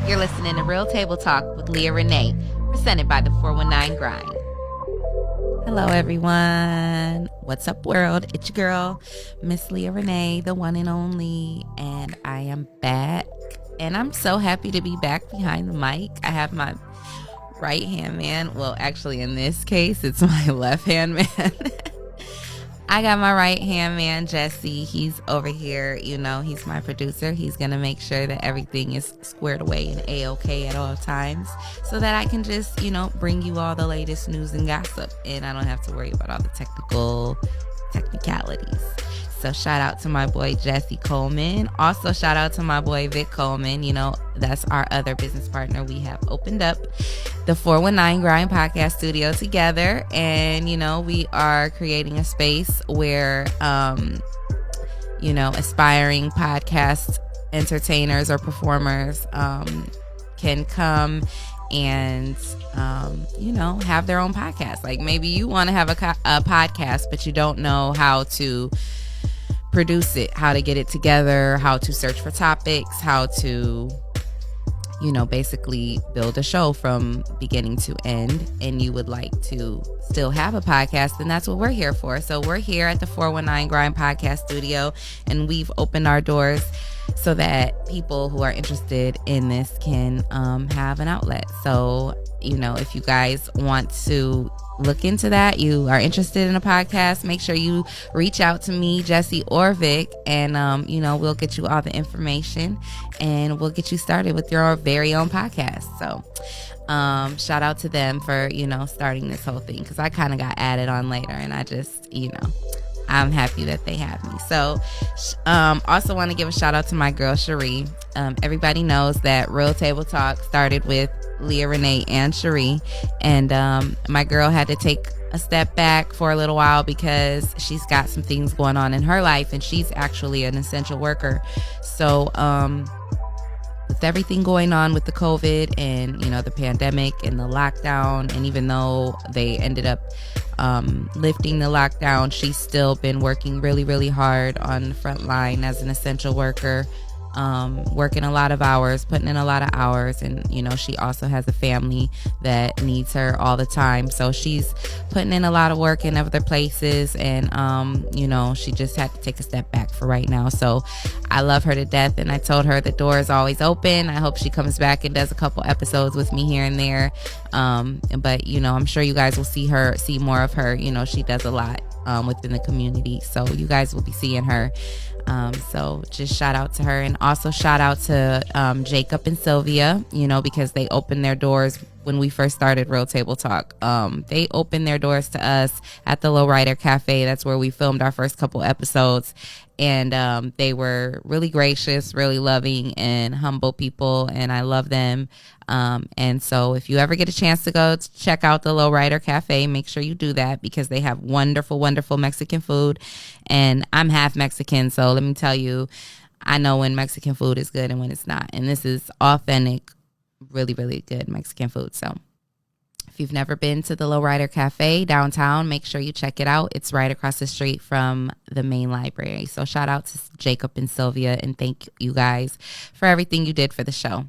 You're listening to Real Table Talk with Leah Renee, presented by the 419 Grind. Hello, everyone. What's up, world? It's your girl, Miss Leah Renee, the one and only, and I am back. And I'm so happy to be back behind the mic. I have my right-hand man. Well, actually, in this case, it's my left-hand man. I got my right-hand man, Jesse. He's over here. He's my producer. He's going to make sure that everything is squared away and A-okay at all times so that I can just, bring you all the latest news and gossip. And I don't have to worry about all the technicalities. So shout out to my boy, Jesse Coleman. Also, shout out to my boy, Vic Coleman. That's our other business partner. We have opened up the 419 Grind podcast studio together. And, we are creating a space where, aspiring podcast entertainers or performers can come and, have their own podcast. Like maybe you want to have a podcast, but you don't know how to produce it, how to get it together, how to search for topics, how to basically build a show from beginning to end, and you would like to still have a podcast, then that's what we're here for. So we're here at the 419 Grind podcast studio, and we've opened our doors so that people who are interested in this can have an outlet. So if you guys want to look into that, you are interested in a podcast, make sure you reach out to me, Jesse or Vic, and we'll get you all the information and we'll get you started with your very own podcast. So shout out to them for starting this whole thing, because I kind of got added on later, and I just I'm happy that they have me. So also want to give a shout out to my girl Cherie. Everybody knows that Real Table Talk started with Leah Renee and Cherie, and my girl had to take a step back for a little while because she's got some things going on in her life, and she's actually an essential worker. So with everything going on with the COVID and the pandemic and the lockdown, and even though they ended up lifting the lockdown, she's still been working really, really hard on the front line as an essential worker, working a lot of hours, putting in a lot of hours. And she also has a family that needs her all the time, so she's putting in a lot of work in other places, and she just had to take a step back for right now. So I love her to death, and I told her the door is always open. I hope she comes back and does a couple episodes with me here and there, but I'm sure you guys will see more of her. She does a lot within the community, so you guys will be seeing her. So just shout out to her, and also shout out to Jacob and Sylvia, because they opened their doors when we first started Real Table Talk. They opened their doors to us at the Lowrider Cafe. That's where we filmed our first couple episodes, and they were really gracious, really loving, and humble people, and I love them. And so if you ever get a chance to go check out the Lowrider Cafe, make sure you do that, because they have wonderful, wonderful Mexican food. And I'm half Mexican, so let me tell you, I know when Mexican food is good and when it's not. And this is authentic, really, really good Mexican food. So if you've never been to the Lowrider Cafe downtown, make sure you check it out. It's right across the street from the main library. So shout out to Jacob and Sylvia, and thank you guys for everything you did for the show.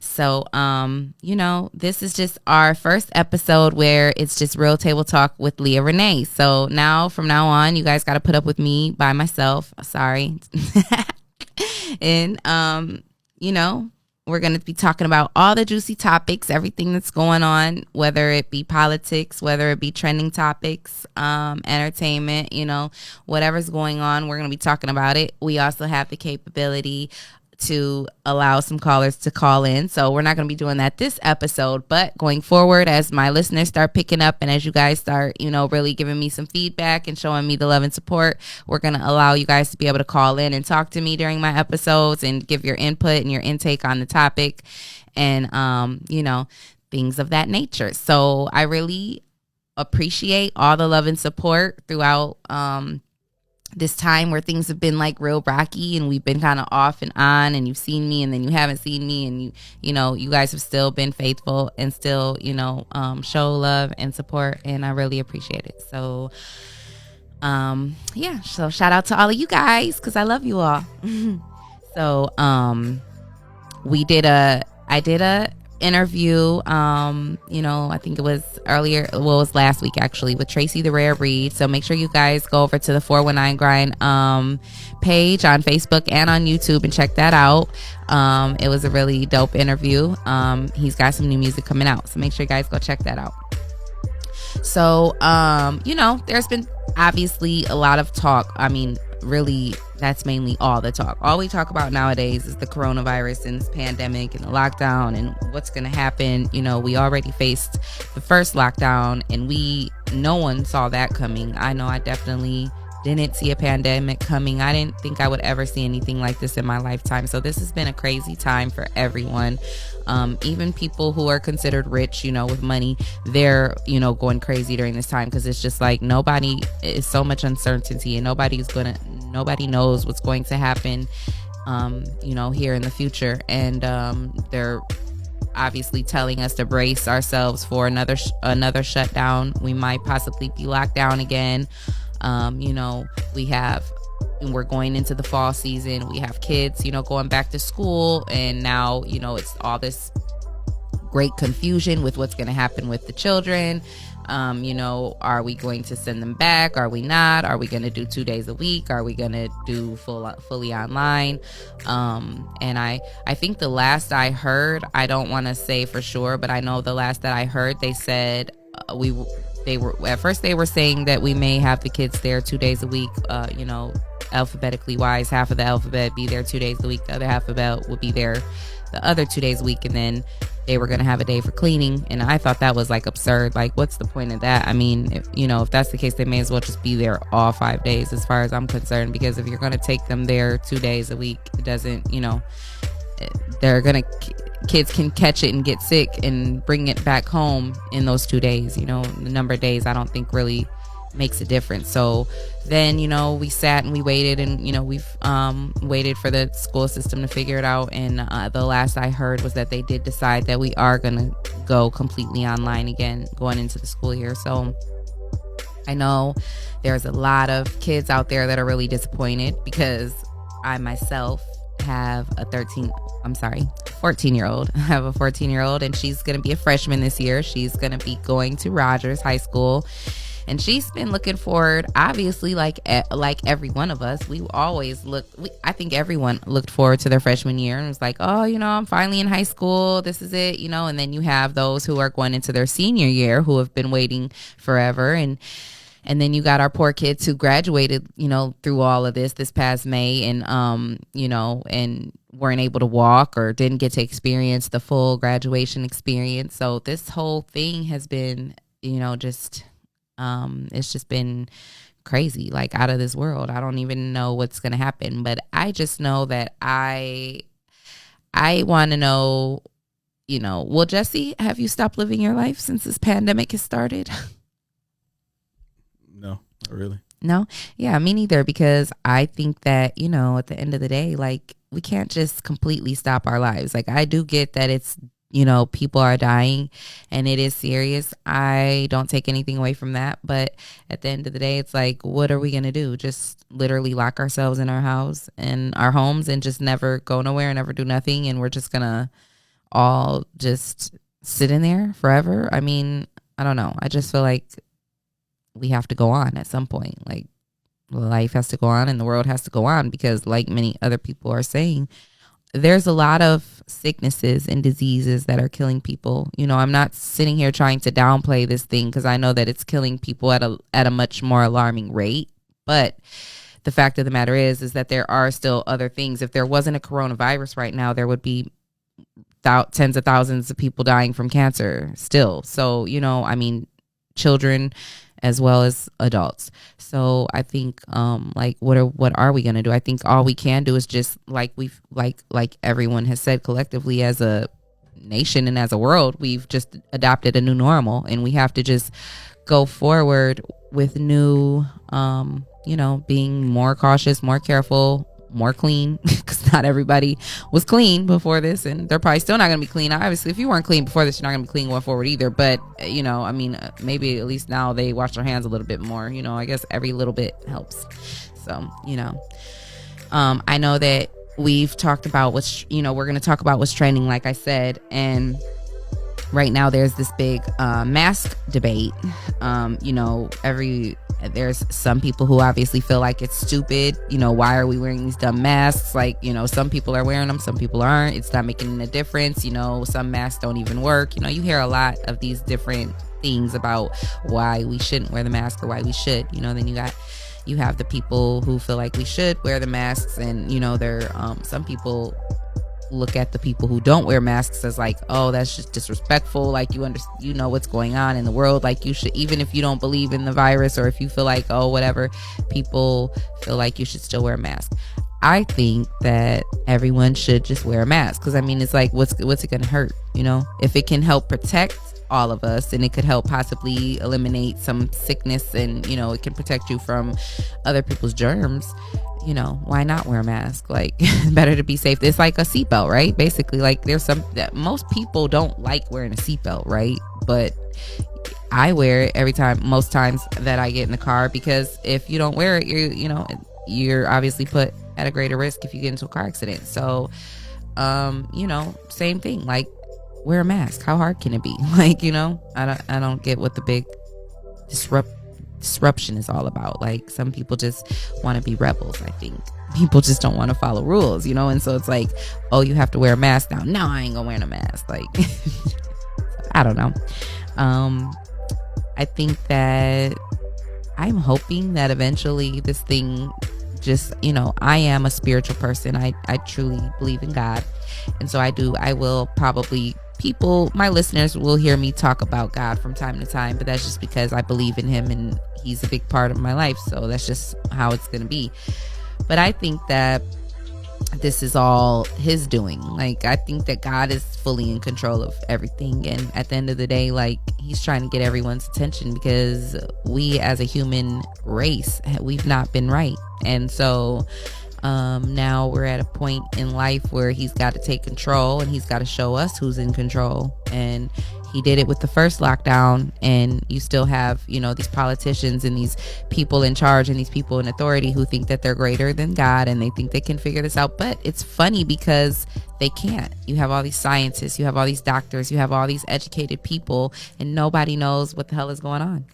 So, this is just our first episode where it's just Real Table Talk with Leah Renee. So from now on, you guys got to put up with me by myself. Sorry. And, we're going to be talking about all the juicy topics, everything that's going on, whether it be politics, whether it be trending topics, entertainment, whatever's going on, we're going to be talking about it. We also have the capability to allow some callers to call in, so we're not going to be doing that this episode, but going forward, as my listeners start picking up and as you guys start really giving me some feedback and showing me the love and support, we're going to allow you guys to be able to call in and talk to me during my episodes and give your input and your intake on the topic, and things of that nature. So I really appreciate all the love and support throughout this time where things have been like real rocky and we've been kind of off and on, and you've seen me and then you haven't seen me, and you guys have still been faithful and still show love and support, and I really appreciate it. So so shout out to all of you guys, because I love you all. So I did a interview, I think it was earlier, well, it was last week actually, with Tracy the Rare Breed. So make sure you guys go over to the 419 Grind page on Facebook and on YouTube and check that out. It was a really dope interview. He's got some new music coming out, so make sure you guys go check that out. So there's been obviously a lot of talk. I mean, really, that's mainly all the talk. All we talk about nowadays is the coronavirus and this pandemic and the lockdown and what's going to happen. We already faced the first lockdown and no one saw that coming. I know I definitely didn't see a pandemic coming. I didn't think I would ever see anything like this in my lifetime. So this has been a crazy time for everyone. Even people who are considered rich, with money, they're, going crazy during this time, because it's just like nobody is so much uncertainty and nobody knows what's going to happen, here in the future. And they're obviously telling us to brace ourselves for another shutdown. We might possibly be locked down again. We're going into the fall season. We have kids, going back to school, and now, it's all this great confusion with what's going to happen with the children. Are we going to send them back? Are we not? Are we going to do 2 days a week? Are we going to do fully online? And I think the last I heard, I don't want to say for sure, but I know the last that I heard, they said they were saying that we may have the kids there 2 days a week, alphabetically wise. Half of the alphabet be there 2 days a week. The other alphabet would be there the other 2 days a week. And then they were going to have a day for cleaning. And I thought that was like absurd. Like, what's the point of that? I mean, if that's the case, they may as well just be there all 5 days, as far as I'm concerned, because if you're going to take them there 2 days a week, it doesn't, kids can catch it and get sick and bring it back home in those 2 days. The number of days I don't think really makes a difference. So then, we sat and we waited, and, we've waited for the school system to figure it out. And the last I heard was that they did decide that we are going to go completely online again going into the school year. So I know there's a lot of kids out there that are really disappointed, because I myself have a 14-year-old. I have a 14-year-old, and she's going to be a freshman this year. She's going to be going to Rogers High School. And she's been looking forward, obviously, like every one of us. I think everyone looked forward to their freshman year and was like, oh, I'm finally in high school. This is it, And then you have those who are going into their senior year who have been waiting forever. And then you got our poor kids who graduated, through all of this past May, and, and weren't able to walk or didn't get to experience the full graduation experience. So this whole thing has been, it's just been crazy, like out of this world. I don't even know what's going to happen, but I just know that I want to know, well, Jesse, have you stopped living your life since this pandemic has started? No, not really. No? Yeah, me neither, because I think that, at the end of the day, like, we can't just completely stop our lives. Like, I do get that it's, people are dying and it is serious. I don't take anything away from that. But at the end of the day, it's like, what are we going to do? Just literally lock ourselves in our house and our homes and just never go nowhere and never do nothing. And we're just going to all just sit in there forever. I mean, I don't know. I just feel like we have to go on at some point. Like, life has to go on and the world has to go on, because like many other people are saying, there's a lot of sicknesses and diseases that are killing people. I'm not sitting here trying to downplay this thing, because I know that it's killing people at a much more alarming rate. But the fact of the matter is that there are still other things. If there wasn't a coronavirus right now, there would be tens of thousands of people dying from cancer still. So, children as well as adults. So I think what are we going to do? I think all we can do is just like everyone has said, collectively as a nation and as a world, we've just adopted a new normal, and we have to just go forward with new being more cautious, more careful, more clean, because not everybody was clean before this, and they're probably still not going to be clean. Obviously, if you weren't clean before this, you're not going to be clean going forward either. But maybe at least now they wash their hands a little bit more. I guess every little bit helps. So I know that we've talked about we're going to talk about what's trending, like I said. And right now there's this big mask debate. There's some people who obviously feel like it's stupid. Why are we wearing these dumb masks? Like, some people are wearing them, some people aren't. It's not making a difference. Some masks don't even work. You hear a lot of these different things about why we shouldn't wear the mask or why we should. Then you have the people who feel like we should wear the masks, and some people look at the people who don't wear masks as like, oh, that's just disrespectful. Like, you know what's going on in the world. Like, you should, even if you don't believe in the virus, or if you feel like, oh, whatever, people feel like you should still wear a mask. I think that everyone should just wear a mask, because it's like, what's it gonna hurt? If it can help protect all of us, and it could help possibly eliminate some sickness, and it can protect you from other people's germs, why not wear a mask? Like, better to be safe. It's like a seatbelt, right? Basically, like, there's some that most people don't like wearing a seatbelt, right? But I wear it most times that I get in the car, because if you don't wear it, you're obviously put at a greater risk if you get into a car accident. So, same thing, like, wear a mask. How hard can it be? Like, I don't get what the big disruption is all about. Like, some people just want to be rebels. I think people just don't want to follow rules, and so it's like, oh, you have to wear a mask now. No, I ain't gonna wear a mask. Like, I don't know. I think that I'm hoping that eventually this thing just, I am a spiritual person. I truly believe in God. And so I will probably, my listeners will hear me talk about God from time to time, but that's just because I believe in him and he's a big part of my life. So that's just how it's going to be. But I think that this is all his doing. Like, I think that God is fully in control of everything. And at the end of the day, like, he's trying to get everyone's attention, because we as a human race, we've not been right. And so now we're at a point in life where he's got to take control, and he's got to show us who's in control. And he did it with the first lockdown, and you still have, these politicians and these people in charge and these people in authority who think that they're greater than God, and they think they can figure this out. But it's funny, because they can't. You have all these scientists, you have all these doctors, you have all these educated people, and nobody knows what the hell is going on.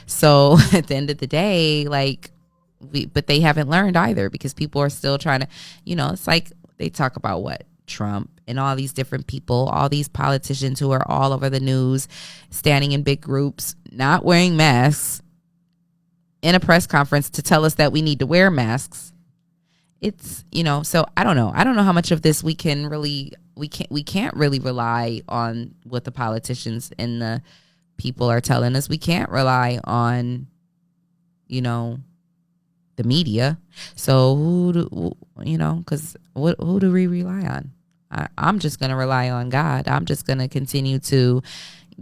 So at the end of the day, like, but they haven't learned either, because people are still trying to, it's like they talk about what Trump and all these different people, all these politicians who are all over the news, standing in big groups, not wearing masks in a press conference to tell us that we need to wear masks. It's, so I don't know how much of this we can't really rely on what the politicians and the people are telling us. We can't rely on, the media. So who do we rely on? I'm just going to rely on God. I'm just going to continue to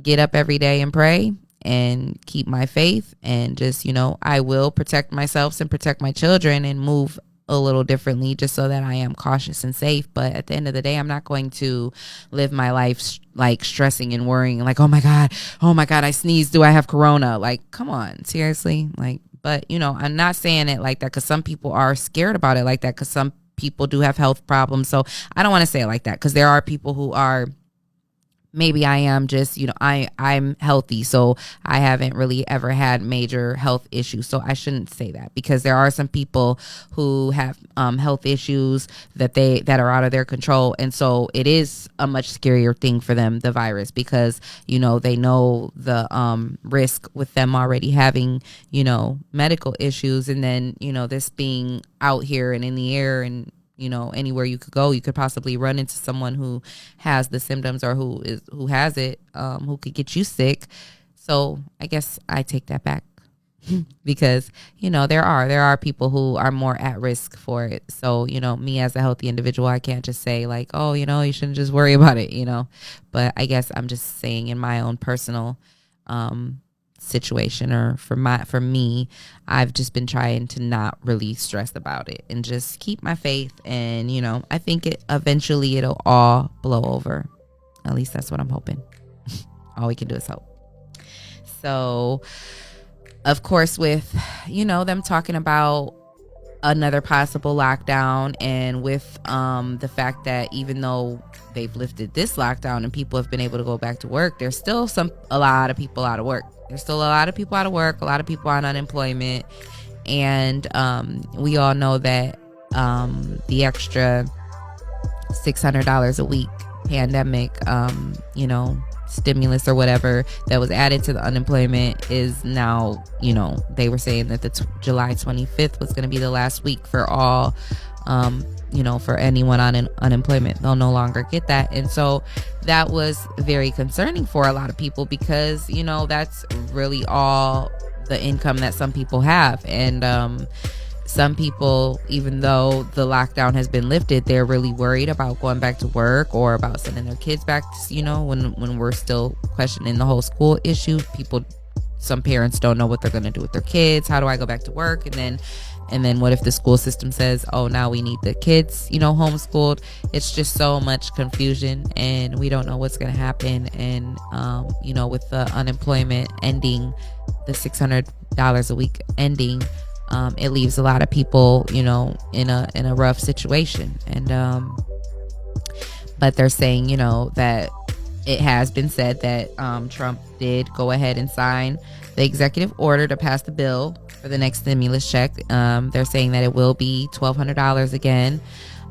get up every day and pray and keep my faith, and just, I will protect myself and protect my children and move a little differently, just so that I am cautious and safe. But at the end of the day, I'm not going to live my life like stressing and worrying, like, oh my God, I sneezed. Do I have corona? Like, come on, seriously? Like, but, I'm not saying it like that, because some people are scared about it like that, because some people do have health problems. So I don't want to say it like that, because there are people who are, maybe I am just, I'm healthy, so I haven't really ever had major health issues. So I shouldn't say that, because there are some people who have health issues that are out of their control. And so it is a much scarier thing for them, the virus, because, they know the risk with them already having, medical issues. And then, this being out here and in the air, and anywhere you could go, you could possibly run into someone who has the symptoms, or who has it, who could get you sick. So I guess I take that back, because, there are people who are more at risk for it. So, me as a healthy individual, I can't just say like, oh, you shouldn't just worry about it, but I guess I'm just saying in my own personal, situation, or for me, I've just been trying to not really stress about it and just keep my faith. And I think eventually it'll all blow over. At least that's what I'm hoping. All we can do is hope. So of course, with them talking about another possible lockdown, and with the fact that even though they've lifted this lockdown and people have been able to go back to work, there's still a lot of people out of work. There's still a lot of people out of work, a lot of people on unemployment, and we all know that the extra $600 a week pandemic, stimulus or whatever that was added to the unemployment is now, they were saying that the July 25th was going to be the last week for all, for anyone on unemployment. They'll no longer get that. And so that was very concerning for a lot of people because, that's really all the income that some people have. And some people, even though the lockdown has been lifted, they're really worried about going back to work or about sending their kids back to, when we're still questioning the whole school issue. Some parents don't know what they're going to do with their kids. How do I go back to work? And then what if the school system says, oh, now we need the kids, homeschooled? It's just so much confusion, and we don't know what's going to happen. And, with the unemployment ending, the $600 a week ending, it leaves a lot of people, in a rough situation. And but they're saying, that it has been said that Trump did go ahead and sign the executive order to pass the bill for the next stimulus check. They're saying that it will be $1,200 again.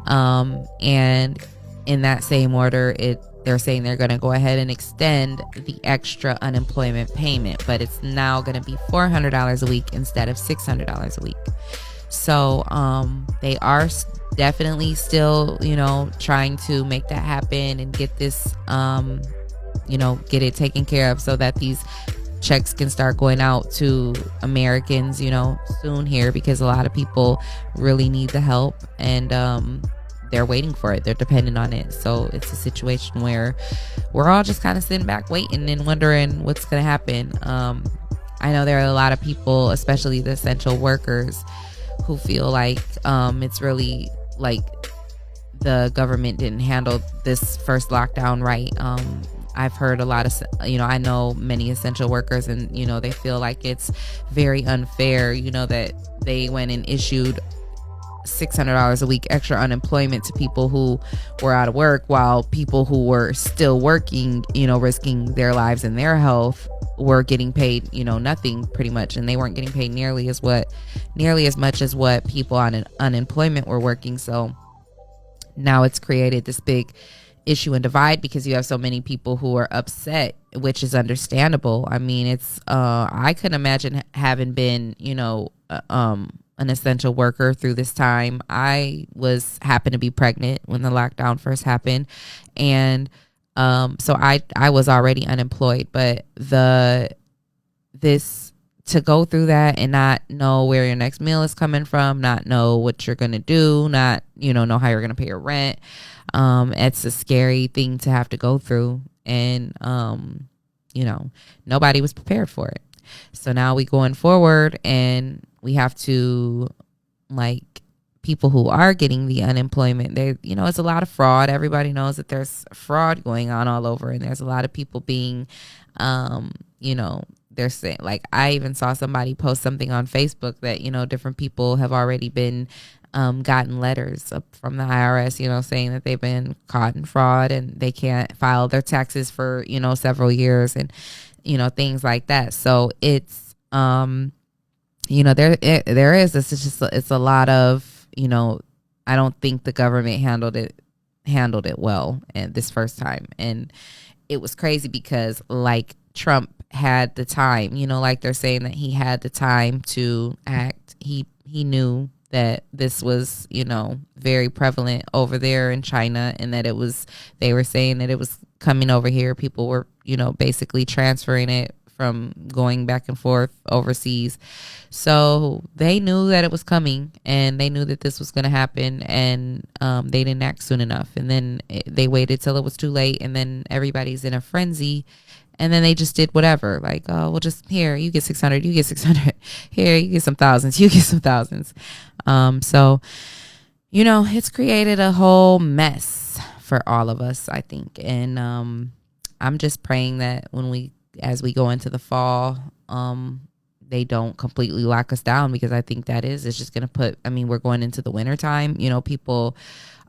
And in that same order, they're saying they're going to go ahead and extend the extra unemployment payment, but it's now going to be $400 a week instead of $600 a week. So they are definitely still, trying to make that happen and get this, get it taken care of so that these checks can start going out to Americans, soon here, because a lot of people really need the help, and they're waiting for it. They're dependent on it. So it's a situation where we're all just kind of sitting back waiting and wondering what's going to happen. I know there are a lot of people, especially the essential workers, who feel like it's really like the government didn't handle this first lockdown right. I've heard a lot of, I know many essential workers, and, they feel like it's very unfair, that they went and issued $600 a week extra unemployment to people who were out of work, while people who were still working, risking their lives and their health, were getting paid, nothing pretty much. And they weren't getting paid nearly as much as what people on unemployment were working. So now it's created this big issue and divide because you have so many people who are upset, which is understandable. I mean, it's I couldn't imagine having been, an essential worker through this time. I happened to be pregnant when the lockdown first happened, and so I was already unemployed. But to go through that and not know where your next meal is coming from, not know what you're gonna do, not know how you're gonna pay your rent, it's a scary thing to have to go through, and nobody was prepared for it. So now we going forward, and we have to, people who are getting the unemployment, it's a lot of fraud. Everybody knows that there's fraud going on all over, and there's a lot of people being, they're saying, I even saw somebody post something on Facebook that, different people have already been gotten letters from the IRS, saying that they've been caught in fraud and they can't file their taxes for, several years, and, things like that. So it's, there is, it's a lot of, I don't think the government handled it well and this first time. And it was crazy because Trump had the time, they're saying that he had the time to act. He knew that this was, very prevalent over there in China, and that they were saying that it was coming over here. People were, basically transferring it from going back and forth overseas. So they knew that it was coming, and they knew that this was going to happen, and they didn't act soon enough. And then they waited till it was too late, and then everybody's in a frenzy, and then they just did whatever. Oh, well, just here, you get 600, you get 600. Here, you get some thousands, you get some thousands. So, it's created a whole mess for all of us, I think. And I'm just praying that as we go into the fall, they don't completely lock us down, because I think it's just going to put, we're going into the winter time, people,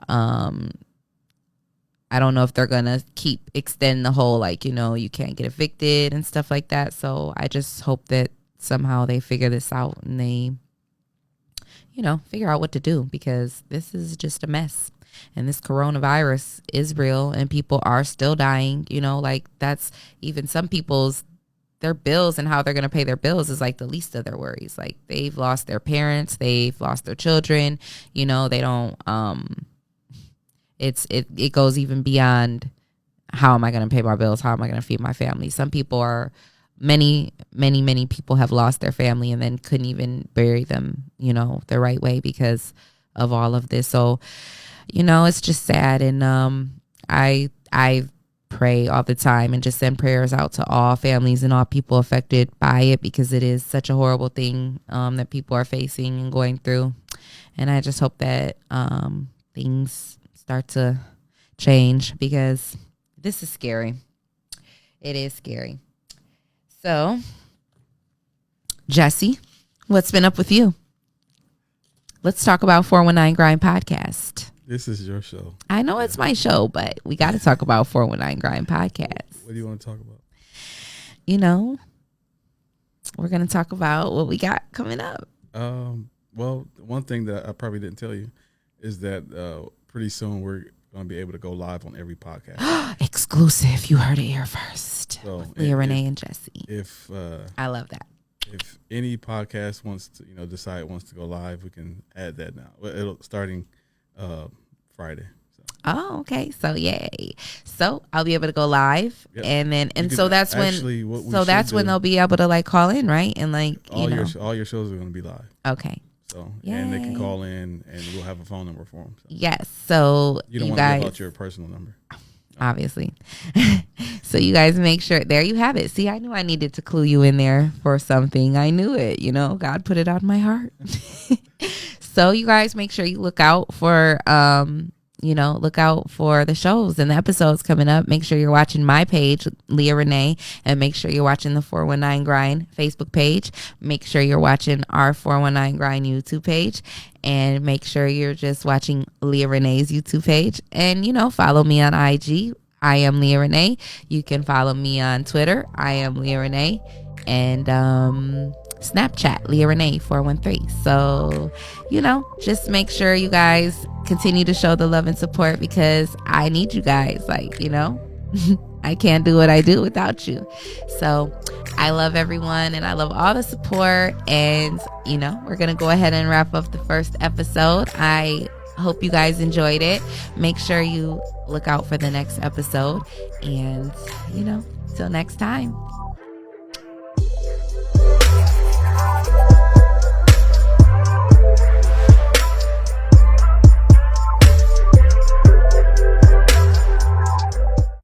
I don't know if they're going to keep extending the whole, like, you can't get evicted and stuff like that. So I just hope that somehow they figure this out and they, figure out what to do, because this is just a mess. And this coronavirus is real and people are still dying, like that's even some people's, their bills and how they're going to pay their bills is like the least of their worries. Like they've lost their parents, they've lost their children, they don't, it goes even beyond how am I going to pay my bills? How am I going to feed my family? Some people are, many people have lost their family and then couldn't even bury them, the right way because of all of this. So, it's just sad. And I pray all the time and just send prayers out to all families and all people affected by it, because it is such a horrible thing that people are facing and going through. And I just hope that things start to change, because this is scary. It is scary. So, Jesse, what's been up with you? Let's talk about 419 Grind Podcast. This is your show. I know it's my show, but we got to talk about 419 Grind Podcast. What do you want to talk about? We're going to talk about what we got coming up. Well, one thing that I probably didn't tell you is that pretty soon we're going to be able to go live on every podcast. Exclusive. You heard it here first. So, Leah Renee and Jesse. I love that. If any podcast wants to, wants to go live, we can add that now. It'll starting Friday. So. Oh, okay. So yay. So I'll be able to go live, yep. and so that's when they'll be able to like call in, right? And like all your shows are going to be live. Okay. So yay. And they can call in, and we'll have a phone number for them. So. Yes. So you don't want to give out your personal number. Obviously. So you guys make sure, there you have it. See, I knew I needed to clue you in there for something. I knew it, God put it on my heart. So you guys make sure you look out for, the shows and the episodes coming up. Make sure you're watching my page, Leah Renee, and make sure you're watching the 419 Grind Facebook page. Make sure you're watching our 419 Grind YouTube page, and make sure you're just watching Leah Renee's YouTube page. And, follow me on IG. I am Leah Renee. You can follow me on Twitter. I am Leah Renee. And Snapchat, Leah Renee 413. So, just make sure you guys continue to show the love and support, because I need you guys. Like, I can't do what I do without you. So I love everyone, and I love all the support. And, we're going to go ahead and wrap up the first episode. I hope you guys enjoyed it. Make sure you look out for the next episode. And, till next time.